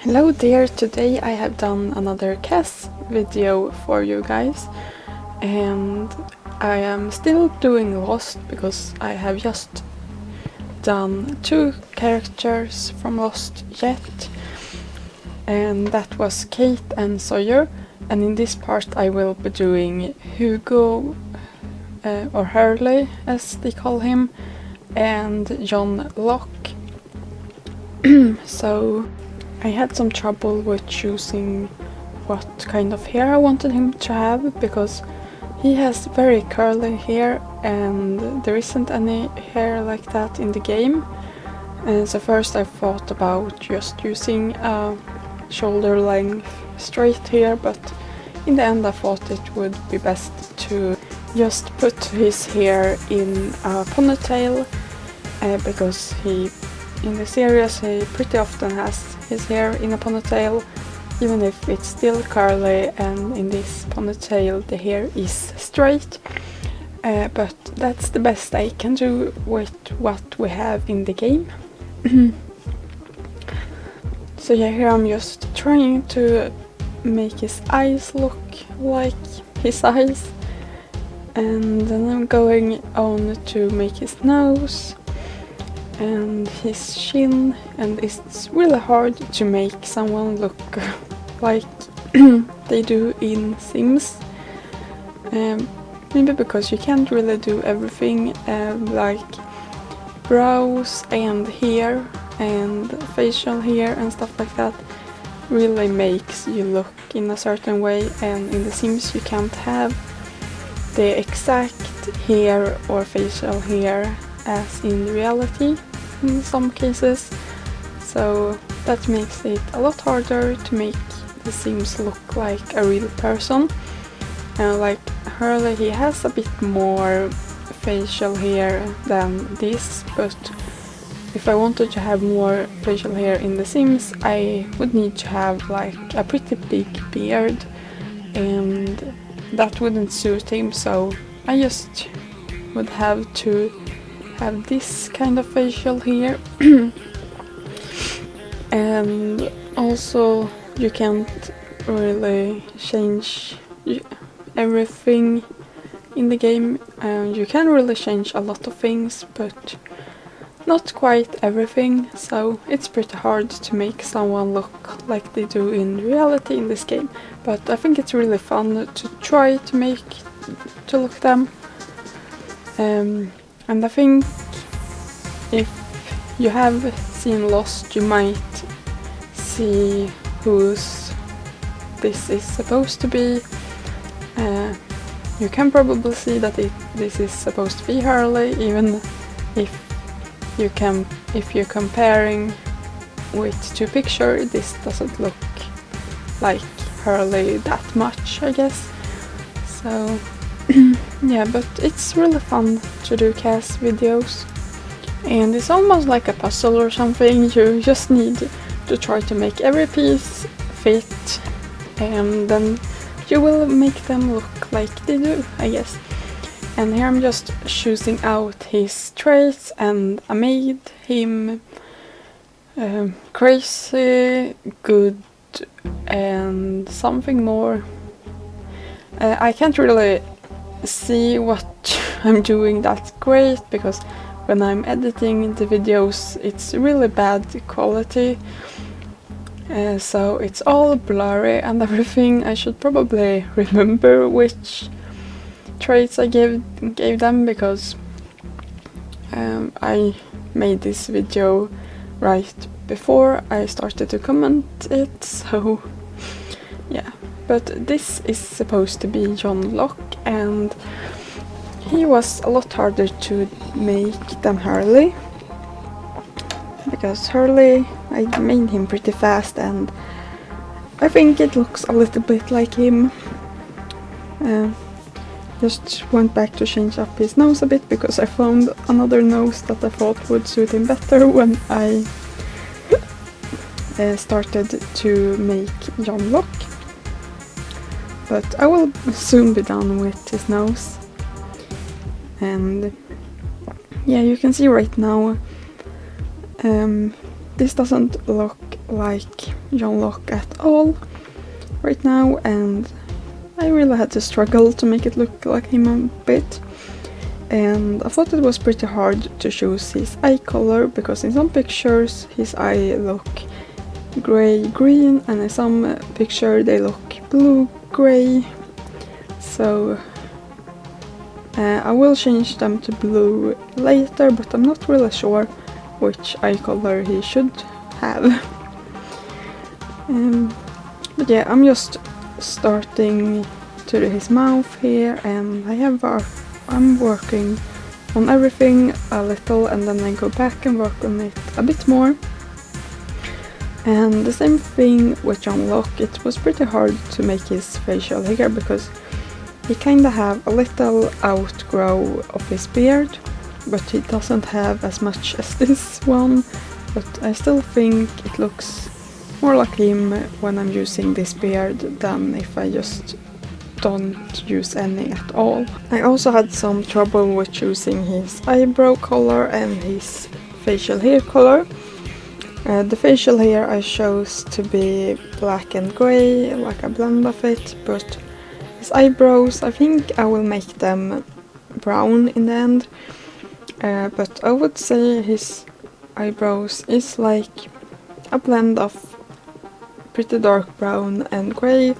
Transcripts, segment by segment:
Hello there, today I have done another CAS video for you guys, and I am still doing Lost because I have just done 2 characters from Lost yet, and that was Kate and Sawyer, and in this part I will be doing Hugo, or Hurley as they call him, and John Locke. So I had some trouble with choosing what kind of hair I wanted him to have, because he has very curly hair and there isn't any hair like that in the game. And so first I thought about just using a shoulder length straight hair, but in the end I thought it would be best to just put his hair in a ponytail, because in the series he pretty often has his hair in a ponytail, even if it's still curly, and in this ponytail the hair is straight. But that's the best I can do with what we have in the game. So yeah, here I'm just trying to make his eyes look like his eyes, and then I'm going on to make his nose and his chin, and it's really hard to make someone look like they do in Sims. Maybe because you can't really do everything, like brows and hair and facial hair and stuff like that really makes you look in a certain way, and in the Sims you can't have the exact hair or facial hair as in reality in some cases, so that makes it a lot harder to make the Sims look like a real person. Like Hurley, he has a bit more facial hair than this, but if I wanted to have more facial hair in the Sims I would need to have like a pretty big beard, and that wouldn't suit him, so I just would have to have this kind of facial hair. And also you can't really change everything in the game. You can really change a lot of things, but not quite everything, so it's pretty hard to make someone look like they do in reality in this game. But I think it's really fun to try to look them. And I think if you have seen Lost, you might see whose this is supposed to be. You can probably see that this is supposed to be Hurley, even if you're comparing with 2 pictures, this doesn't look like Hurley that much, I guess. So yeah, but it's really fun to do CAS videos, and it's almost like a puzzle or something. You just need to try to make every piece fit, and then you will make them look like they do, I guess. And here I'm just choosing out his traits, and I made him crazy, good, and something more. I can't really see what I'm doing that's great, because when I'm editing the videos it's really bad quality, so it's all blurry and everything. I should probably remember which traits I gave them, because I made this video right before I started to comment it, so yeah. But this is supposed to be John Locke, and he was a lot harder to make than Hurley, because Hurley, I made him pretty fast and I think it looks a little bit like him. Just went back to change up his nose a bit, because I found another nose that I thought would suit him better when I started to make John Locke. But I will soon be done with his nose. And yeah, you can see right now this doesn't look like John Locke at all right now, and I really had to struggle to make it look like him a bit. And I thought it was pretty hard to choose his eye color, because in some pictures his eye look gray-green, and in some picture they look blue-gray. So I will change them to blue later, but I'm not really sure which eye color he should have. But yeah, I'm just starting to do his mouth here, and I'm working on everything a little, and then I go back and work on it a bit more. And the same thing with John Locke, it was pretty hard to make his facial hair, because he kinda have a little outgrow of his beard, but he doesn't have as much as this one. But I still think it looks more like him when I'm using this beard than if I just don't use any at all. I also had some trouble with choosing his eyebrow color and his facial hair color. The facial hair I chose to be black and grey, like a blend of it, but his eyebrows, I think I will make them brown in the end. But I would say his eyebrows is like a blend of pretty dark brown and grey,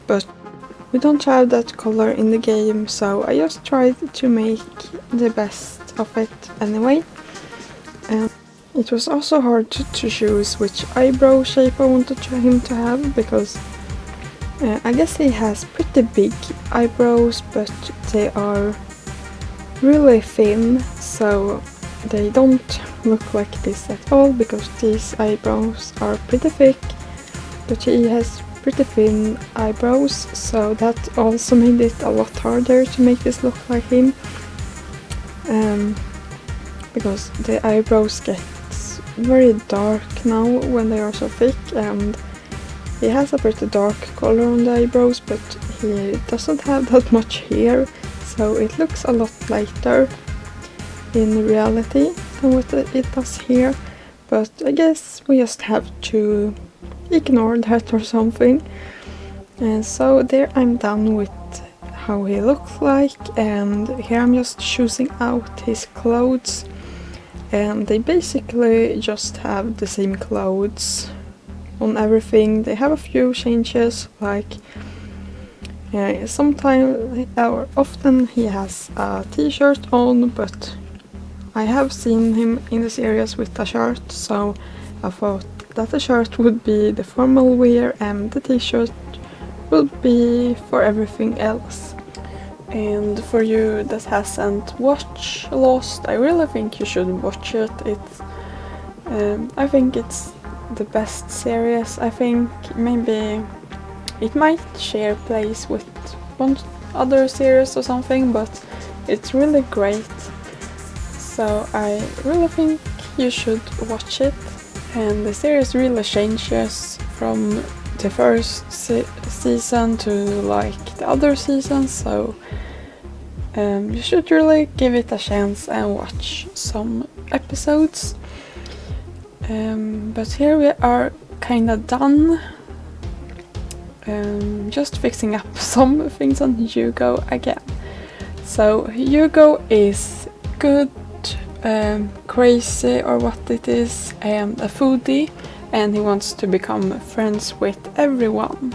but we don't have that color in the game, so I just tried to make the best of it anyway. It was also hard to choose which eyebrow shape I wanted him to have, because I guess he has pretty big eyebrows, but they are really thin, so they don't look like this at all, because these eyebrows are pretty thick, but he has pretty thin eyebrows, so that also made it a lot harder to make this look like him, because the eyebrows get very dark now when they are so thick, and he has a pretty dark color on the eyebrows, but he doesn't have that much hair, so it looks a lot lighter in reality than what it does here. But I guess we just have to ignore that or something. And so there I'm done with how he looks like, and here I'm just choosing out his clothes, and they basically just have the same clothes on everything. They have a few changes, like sometimes or often he has a t-shirt on, but I have seen him in the series with a shirt, so I thought that the shirt would be the formal wear and the t-shirt would be for everything else. And for you that hasn't watched Lost, I really think you should watch it. I think it's the best series. I think maybe it might share place with one other series or something, but it's really great. So I really think you should watch it. And the series really changes from the first season to like the other seasons, so you should really give it a chance and watch some episodes. But here we are kinda done. Just fixing up some things on Hugo again. So Hugo is good, crazy or what it is, a foodie, and he wants to become friends with everyone.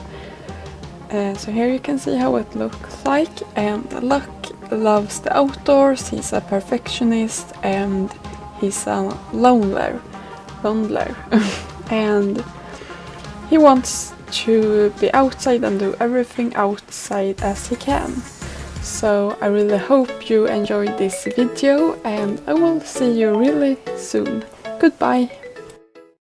So here you can see how it looks like, and Locke loves the outdoors, he's a perfectionist, and he's a loner. And he wants to be outside and do everything outside as he can. So I really hope you enjoyed this video, and I will see you really soon. Goodbye!